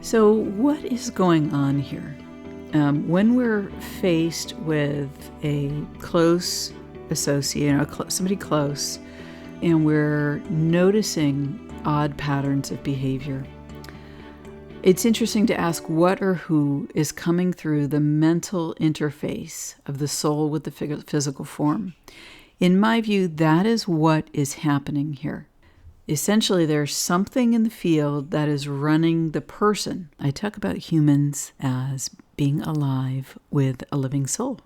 So what is going on here? When we're faced with a close associate, somebody close, and we're noticing odd patterns of behavior, it's interesting to ask what or who is coming through the mental interface of the soul with the physical form. In my view, that is what is happening here. Essentially, there's something in the field that is running the person. I talk about humans as being alive with a living soul.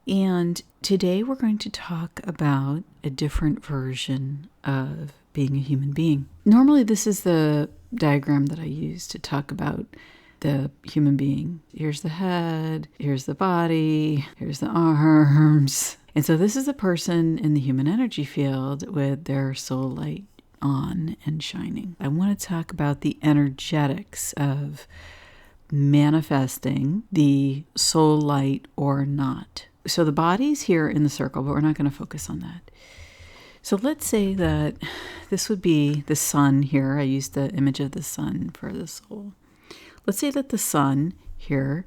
And today we're going to talk about a different version of being a human being. Normally, this is the diagram that I use to talk about the human being. Here's the head, here's the body, here's the arms. And so this is a person in the human energy field with their soul light on and shining. I want to talk about the energetics of manifesting the soul light or not. So the body's here in the circle, but we're not going to focus on that. So let's say that this would be the sun here. I used the image of the sun for the soul. Let's say that the sun here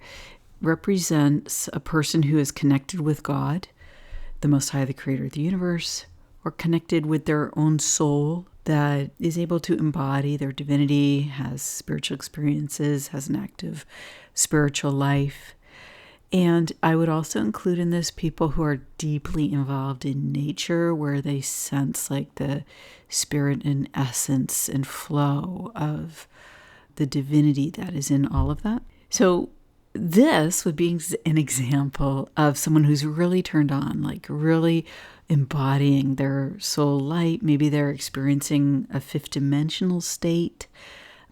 represents a person who is connected with God, the Most High, the creator of the universe, or connected with their own soul that is able to embody their divinity, has spiritual experiences, has an active spiritual life. And I would also include in this people who are deeply involved in nature, where they sense like the spirit and essence and flow of the divinity that is in all of that. So this would be an example of someone who's really turned on, like really embodying their soul light. Maybe they're experiencing a fifth dimensional state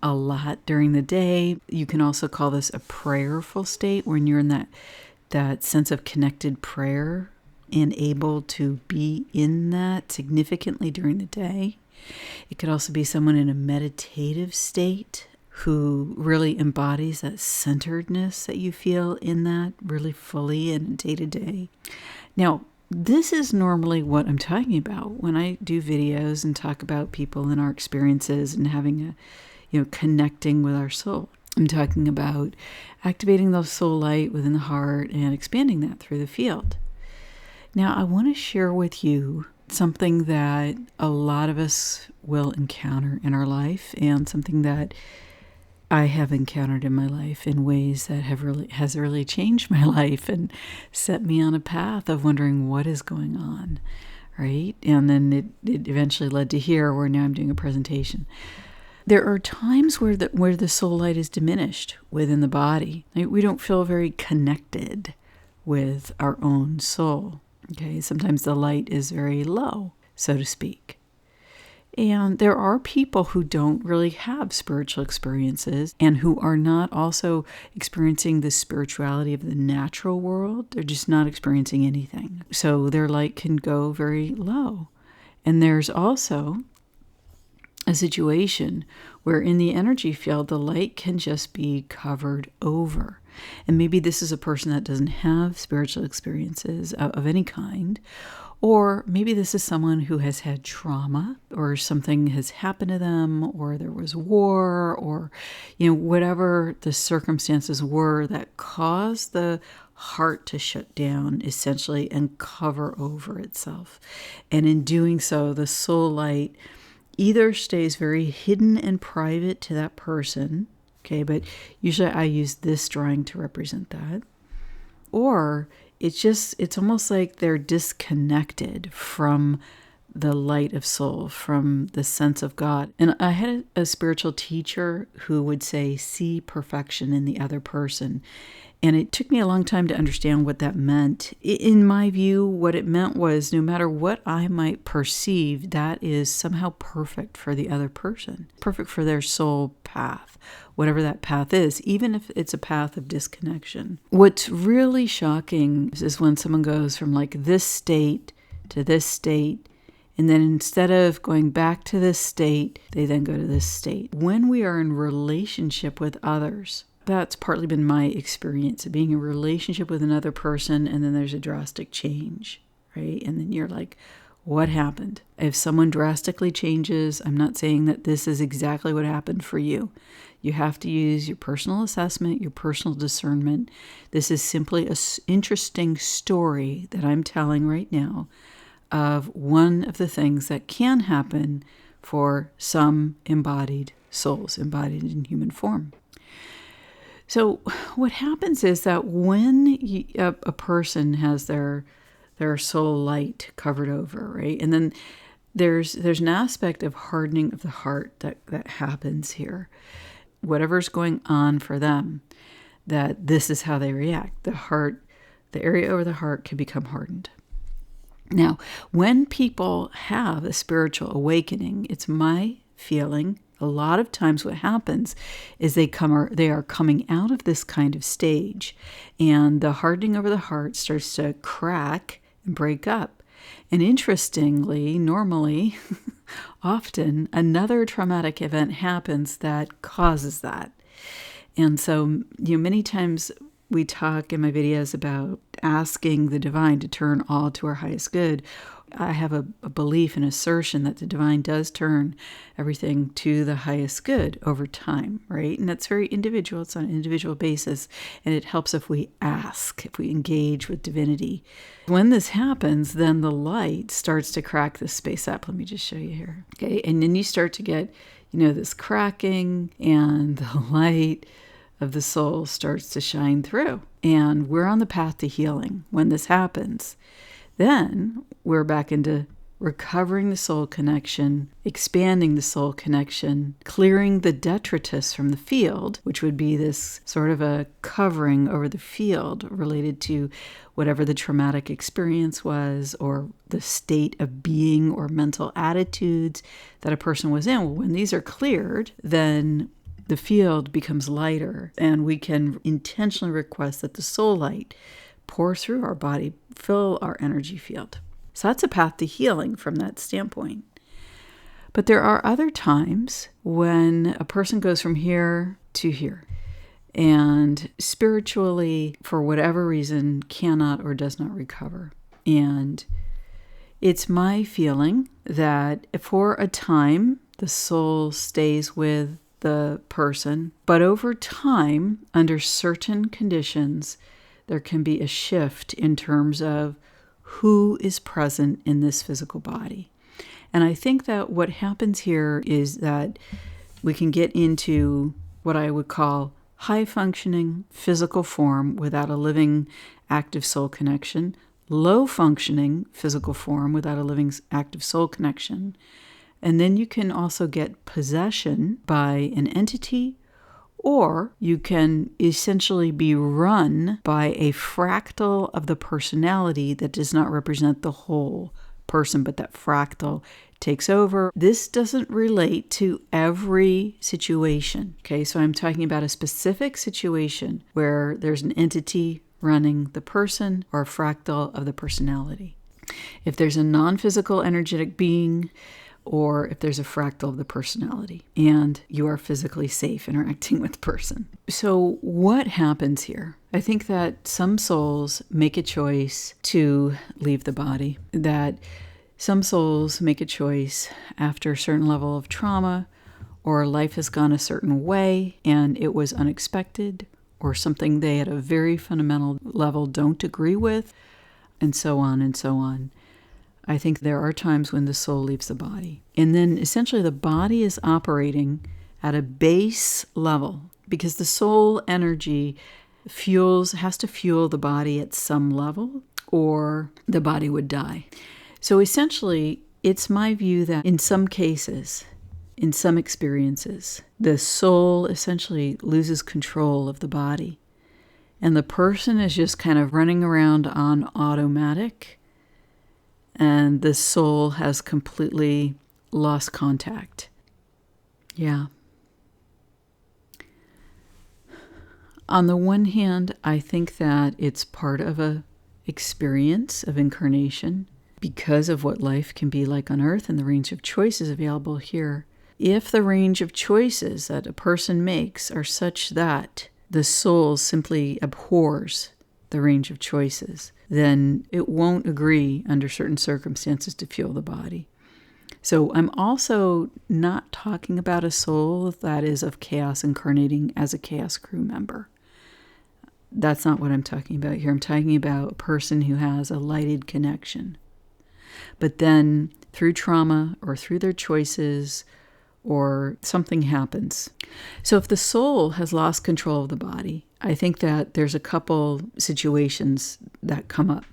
a lot during the day. You can also call this a prayerful state, when you're in that sense of connected prayer and able to be in that significantly during the day. It could also be someone in a meditative state who really embodies that centeredness that you feel in that really fully in day to day. Now, this is normally what I'm talking about when I do videos and talk about people and our experiences and having connecting with our soul. I'm talking about activating the soul light within the heart and expanding that through the field. Now, I want to share with you something that a lot of us will encounter in our life, and something that I have encountered in my life in ways that has really changed my life and set me on a path of wondering what is going on, right? And then it eventually led to here, where now I'm doing a presentation. There are times where the soul light is diminished within the body. We don't feel very connected with our own soul. Okay, sometimes the light is very low, so to speak. And there are people who don't really have spiritual experiences and who are not also experiencing the spirituality of the natural world. They're just not experiencing anything. So their light can go very low. And there's also a situation where in the energy field, the light can just be covered over. And maybe this is a person that doesn't have spiritual experiences of any kind. Or maybe this is someone who has had trauma, or something has happened to them, or there was war, or whatever the circumstances were that caused the heart to shut down essentially and cover over itself. And in doing so, the soul light either stays very hidden and private to that person, okay, but usually I use this drawing to represent that, or it's almost like they're disconnected from the light of soul, from the sense of God. And I had a spiritual teacher who would say, see perfection in the other person. And it took me a long time to understand what that meant. In my view, what it meant was no matter what I might perceive, that is somehow perfect for the other person, perfect for their soul path, whatever that path is, even if it's a path of disconnection. What's really shocking is when someone goes from like this state to this state, and then instead of going back to this state, they then go to this state. When we are in relationship with others, that's partly been my experience of being in a relationship with another person, and then there's a drastic change, right? And then you're like, what happened? If someone drastically changes, I'm not saying that this is exactly what happened for you. You have to use your personal assessment, your personal discernment. This is simply an interesting story that I'm telling right now of one of the things that can happen for some embodied souls, embodied in human form. So what happens is that when a person has their soul light covered over, right? And then there's an aspect of hardening of the heart that happens here. Whatever's going on for them, that this is how they react. The heart, the area over the heart can become hardened. Now, when people have a spiritual awakening, it's my feeling, a lot of times what happens is they are coming out of this kind of stage, and the hardening over the heart starts to crack and break up. And interestingly, normally, often, another traumatic event happens that causes that. And so, many times we talk in my videos about asking the divine to turn all to our highest good. I have a belief and assertion that the divine does turn everything to the highest good over time, right? And that's very individual. It's on an individual basis. And it helps if we ask, if we engage with divinity. When this happens, then the light starts to crack the space up. Let me just show you here. Okay. And then you start to get, this cracking, and the light of the soul starts to shine through. And we're on the path to healing when this happens. Then we're back into recovering the soul connection, expanding the soul connection, clearing the detritus from the field, which would be this sort of a covering over the field related to whatever the traumatic experience was, or the state of being or mental attitudes that a person was in. Well, when these are cleared, then the field becomes lighter, and we can intentionally request that the soul light pour through our body, fill our energy field. So that's a path to healing from that standpoint. But there are other times when a person goes from here to here, and spiritually, for whatever reason, cannot or does not recover. And it's my feeling that for a time, the soul stays with the person, but over time, under certain conditions, there can be a shift in terms of who is present in this physical body. And I think that what happens here is that we can get into what I would call high-functioning physical form without a living active soul connection, low-functioning physical form without a living active soul connection. And then you can also get possession by an entity, or you can essentially be run by a fractal of the personality that does not represent the whole person, but that fractal takes over. This doesn't relate to every situation. Okay, so I'm talking about a specific situation where there's an entity running the person, or a fractal of the personality. If there's a non-physical energetic being, or if there's a fractal of the personality, and you are physically safe interacting with the person. So what happens here? I think that some souls make a choice to leave the body, that some souls make a choice after a certain level of trauma, or life has gone a certain way and it was unexpected, or something they at a very fundamental level don't agree with, and so on and so on. I think there are times when the soul leaves the body. And then essentially the body is operating at a base level, because the soul energy has to fuel the body at some level, or the body would die. So essentially, it's my view that in some cases, in some experiences, the soul essentially loses control of the body. And the person is just kind of running around on automatic, and the soul has completely lost contact. Yeah. On the one hand, I think that it's part of a experience of incarnation because of what life can be like on Earth and the range of choices available here. If the range of choices that a person makes are such that the soul simply abhors the range of choices, then it won't agree under certain circumstances to fuel the body. So I'm also not talking about a soul that is of chaos incarnating as a chaos crew member. That's not what I'm talking about here. I'm talking about a person who has a lighted connection. But then through trauma or through their choices or something happens. So if the soul has lost control of the body, I think that there's a couple situations that come up.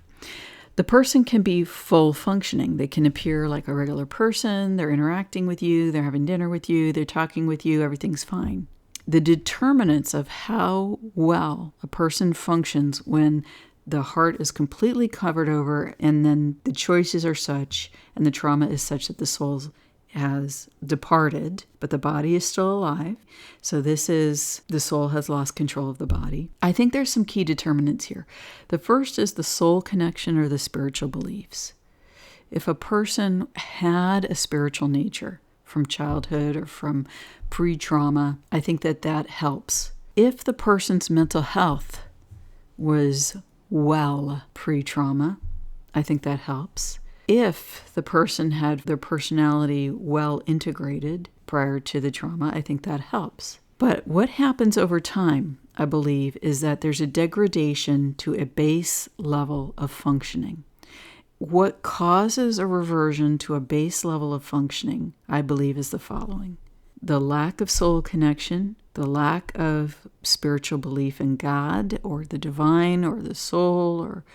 The person can be full functioning. They can appear like a regular person. They're interacting with you. They're having dinner with you. They're talking with you. Everything's fine. The determinants of how well a person functions when the heart is completely covered over and then the choices are such and the trauma is such that the soul has departed, but the body is still alive. So this is the soul has lost control of the body. I think there's some key determinants here. The first is the soul connection or the spiritual beliefs. If a person had a spiritual nature from childhood or from pre-trauma, I think that helps. If the person's mental health was well pre-trauma, I think that helps. If the person had their personality well integrated prior to the trauma, I think that helps. But what happens over time, I believe, is that there's a degradation to a base level of functioning. What causes a reversion to a base level of functioning, I believe, is the following. The lack of soul connection, the lack of spiritual belief in God or the divine or the soul or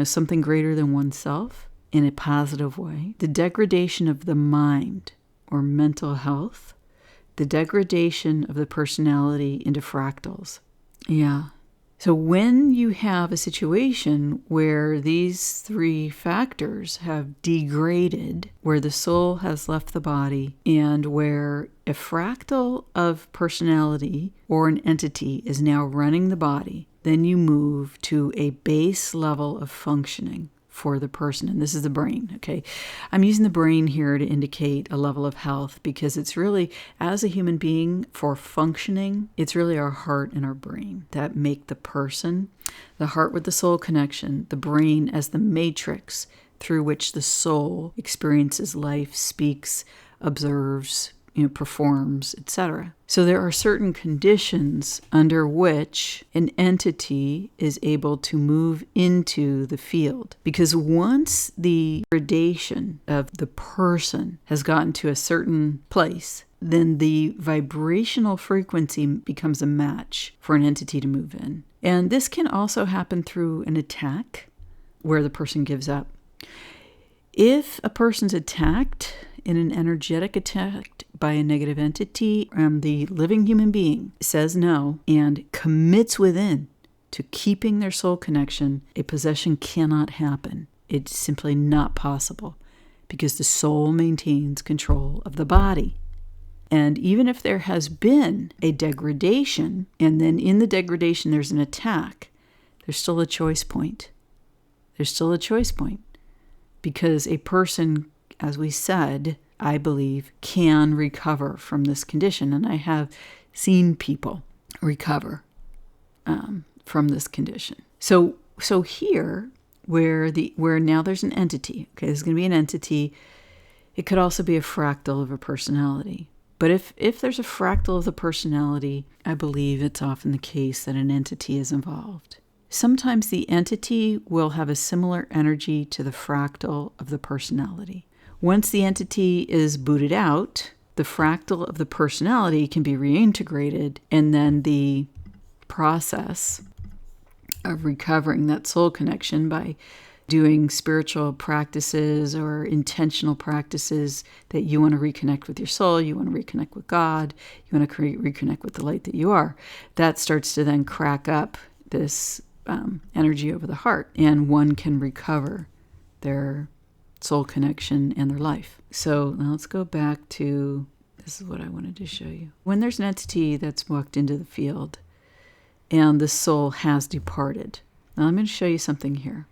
something greater than oneself in a positive way, the degradation of the mind or mental health, the degradation of the personality into fractals. Yeah. So when you have a situation where these three factors have degraded, where the soul has left the body, and where a fractal of personality or an entity is now running the body, then you move to a base level of functioning for the person. And this is the brain, okay? I'm using the brain here to indicate a level of health because it's really, as a human being, for functioning, it's really our heart and our brain that make the person, the heart with the soul connection, the brain as the matrix through which the soul experiences life, speaks, observes, performs, etc. So there are certain conditions under which an entity is able to move into the field. Because once the gradation of the person has gotten to a certain place, then the vibrational frequency becomes a match for an entity to move in. And this can also happen through an attack where the person gives up. If a person's attacked in an energetic attack by a negative entity, and the living human being says no and commits within to keeping their soul connection, a possession cannot happen. It's simply not possible because the soul maintains control of the body. And even if there has been a degradation, and then in the degradation there's an attack, there's still a choice point. There's still a choice point because a person, as we said, I believe, can recover from this condition. And I have seen people recover from this condition. So here, where now there's an entity, okay, there's going to be an entity. It could also be a fractal of a personality. But if there's a fractal of the personality, I believe it's often the case that an entity is involved. Sometimes the entity will have a similar energy to the fractal of the personality. Once the entity is booted out, the fractal of the personality can be reintegrated, and then the process of recovering that soul connection by doing spiritual practices or intentional practices that you want to reconnect with your soul, you want to reconnect with God, you want to reconnect with the light that you are, that starts to then crack up this energy over the heart, and one can recover their soul connection and their life. So now let's go back to, this is what I wanted to show you. When there's an entity that's walked into the field and the soul has departed. Now I'm going to show you something here.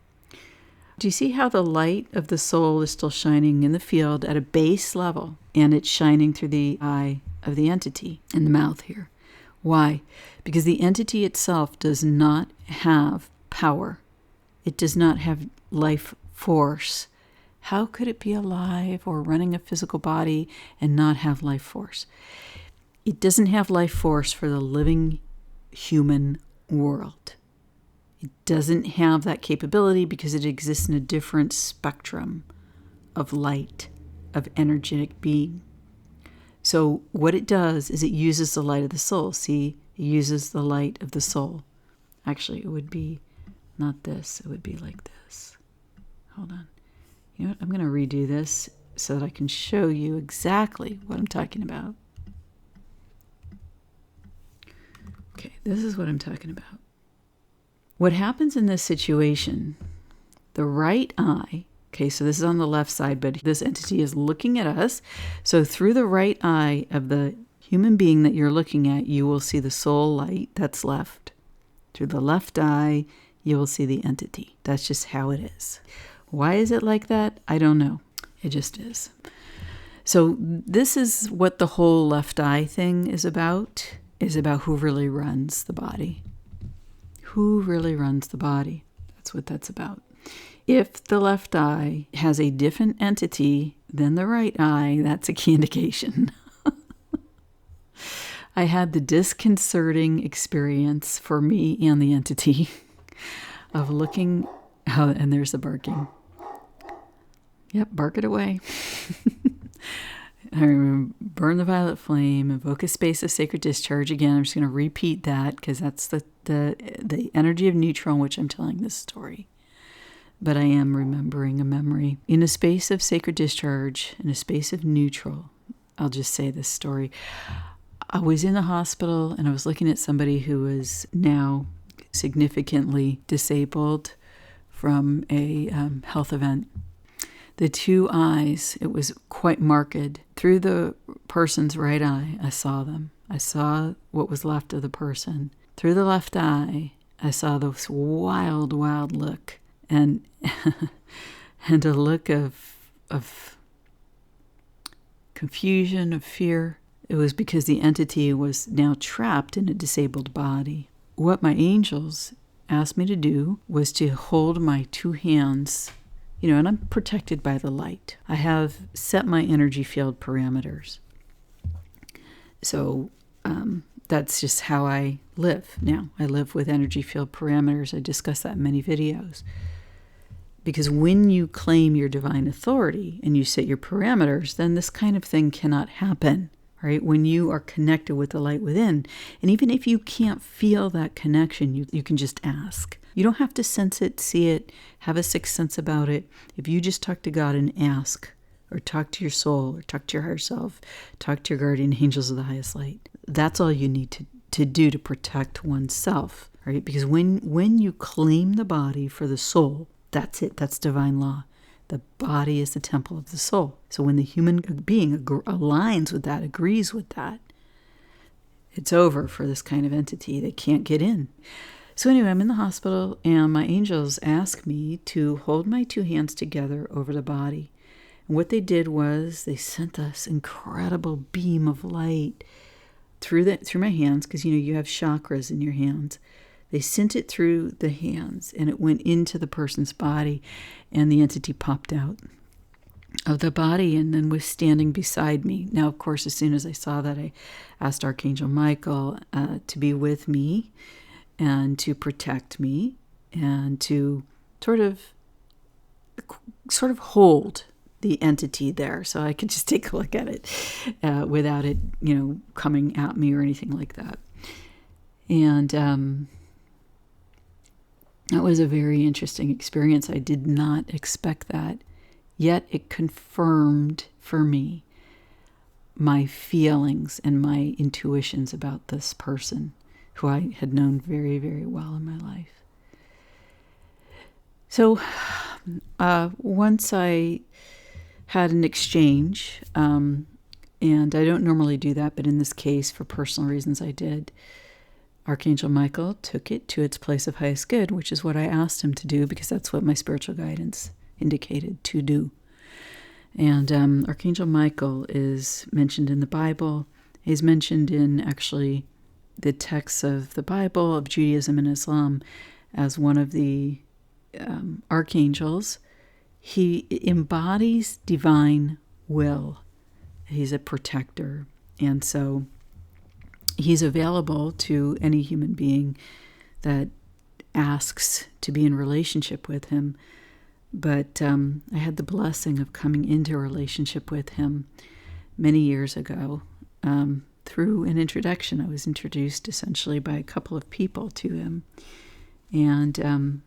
Do you see how the light of the soul is still shining in the field at a base level, and it's shining through the eye of the entity in the mouth here? Why? Because the entity itself does not have power. It does not have life force. How could it be alive or running a physical body and not have life force? It doesn't have life force for the living human world. It doesn't have that capability because it exists in a different spectrum of light, of energetic being. So what it does is it uses the light of the soul. See, it uses the light of the soul. Actually, it would be not this. It would be like this. Hold on. You know what? I'm going to redo this so that I can show you exactly what I'm talking about. Okay, this is what I'm talking about. What happens in this situation, the right eye, okay, so this is on the left side, but this entity is looking at us. So through the right eye of the human being that you're looking at, you will see the soul light that's left. Through the left eye, you will see the entity. That's just how it is. Why is it like that? I don't know. It just is. So this is what the whole left eye thing is about who really runs the body. Who really runs the body? That's what that's about. If the left eye has a different entity than the right eye, that's a key indication. I had the disconcerting experience for me and the entity of looking, oh, and there's the barking. Yep, bark it away. I remember, burn the violet flame, invoke a space of sacred discharge. Again, I'm just going to repeat that because that's the energy of neutral in which I'm telling this story. But I am remembering a memory. In a space of sacred discharge, in a space of neutral, I'll just say this story. I was in the hospital and I was looking at somebody who was now significantly disabled from a health event. The two eyes, it was quite marked. Through the person's right eye, I saw them. I saw what was left of the person. Through the left eye, I saw this wild, wild look. And and a look of confusion, of fear. It was because the entity was now trapped in a disabled body. What my angels asked me to do was to hold my two hands, and I'm protected by the light. I have set my energy field parameters. So that's just how I live now. I live with energy field parameters. I discuss that in many videos. Because when you claim your divine authority and you set your parameters, then this kind of thing cannot happen, right? When you are connected with the light within. And even if you can't feel that connection, you can just ask. You don't have to sense it, see it, have a sixth sense about it. If you just talk to God and ask, or talk to your soul, or talk to your higher self, talk to your guardian angels of the highest light, that's all you need to do to protect oneself, right? Because when you claim the body for the soul, that's it. That's divine law. The body is the temple of the soul. So when the human being aligns with that, agrees with that, it's over for this kind of entity. They can't get in. So anyway, I'm in the hospital and my angels asked me to hold my two hands together over the body. And what they did was they sent this incredible beam of light through my hands, because you have chakras in your hands. They sent it through the hands and it went into the person's body, and the entity popped out of the body and then was standing beside me. Now, of course, as soon as I saw that, I asked Archangel Michael to be with me and to protect me and to sort of hold the entity there so I could just take a look at it without it, coming at me or anything like that. And that was a very interesting experience. I did not expect that, yet it confirmed for me my feelings and my intuitions about this person who I had known very, very well in my life. So once I had an exchange, and I don't normally do that, but in this case, for personal reasons, I did. Archangel Michael took it to its place of highest good, which is what I asked him to do, because that's what my spiritual guidance indicated to do. And Archangel Michael is mentioned in the Bible. He's mentioned in actually the texts of the Bible, of Judaism and Islam, as one of the archangels. He embodies divine will. He's a protector. And so he's available to any human being that asks to be in relationship with him. But I had the blessing of coming into a relationship with him many years ago. Through an introduction, I was introduced essentially by a couple of people to him. And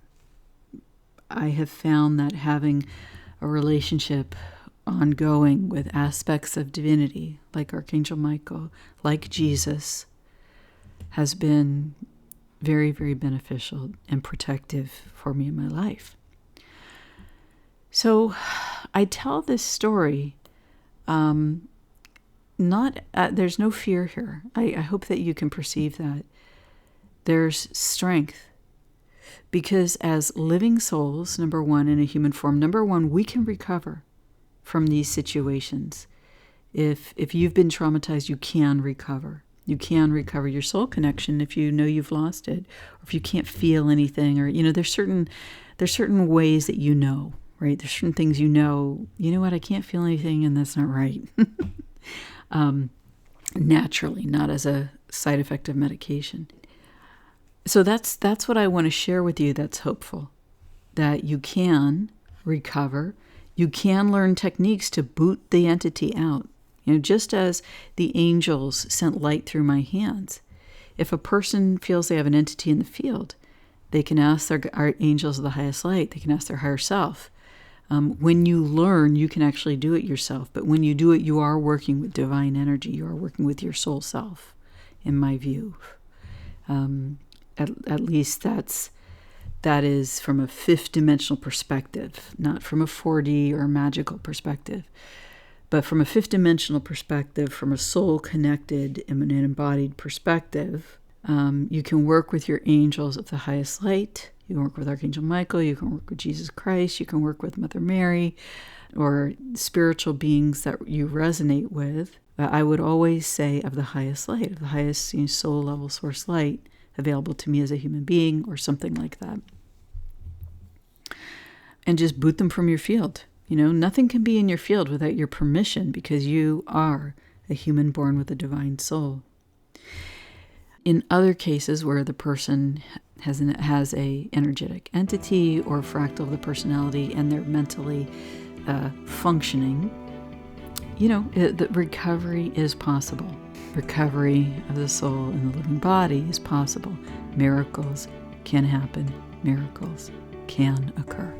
I have found that having a relationship ongoing with aspects of divinity, like Archangel Michael, like Jesus, has been very, very beneficial and protective for me in my life. So I tell this story, there's no fear here. I hope that you can perceive that. There's strength. Because as living souls, number one, in a human form, number one, we can recover from these situations. If you've been traumatized, you can recover. You can recover your soul connection if you know you've lost it, or if you can't feel anything, or there's certain ways that right? There's certain things you know what, I can't feel anything, and that's not right. Naturally, not as a side effect of medication. So that's what I want to share with you that's hopeful, that you can recover. You can learn techniques to boot the entity out. Just as the angels sent light through my hands. If a person feels they have an entity in the field, they can ask our angels of the highest light. They can ask their higher self. When you learn, you can actually do it yourself. But when you do it, you are working with divine energy. You are working with your soul self, in my view. At least that is from a fifth dimensional perspective, not from a 4D or a magical perspective. But from a fifth dimensional perspective, from a soul-connected and an embodied perspective, you can work with your angels of the highest light. You can work with Archangel Michael. You can work with Jesus Christ. You can work with Mother Mary or spiritual beings that you resonate with. I would always say of the highest light, of the highest soul-level source light available to me as a human being or something like that. And just boot them from your field. Nothing can be in your field without your permission, because you are a human born with a divine soul. In other cases where the person has a energetic entity or fractal of the personality and they're mentally functioning, the recovery is possible. Recovery of the soul in the living body is possible. Miracles can happen. Miracles can occur.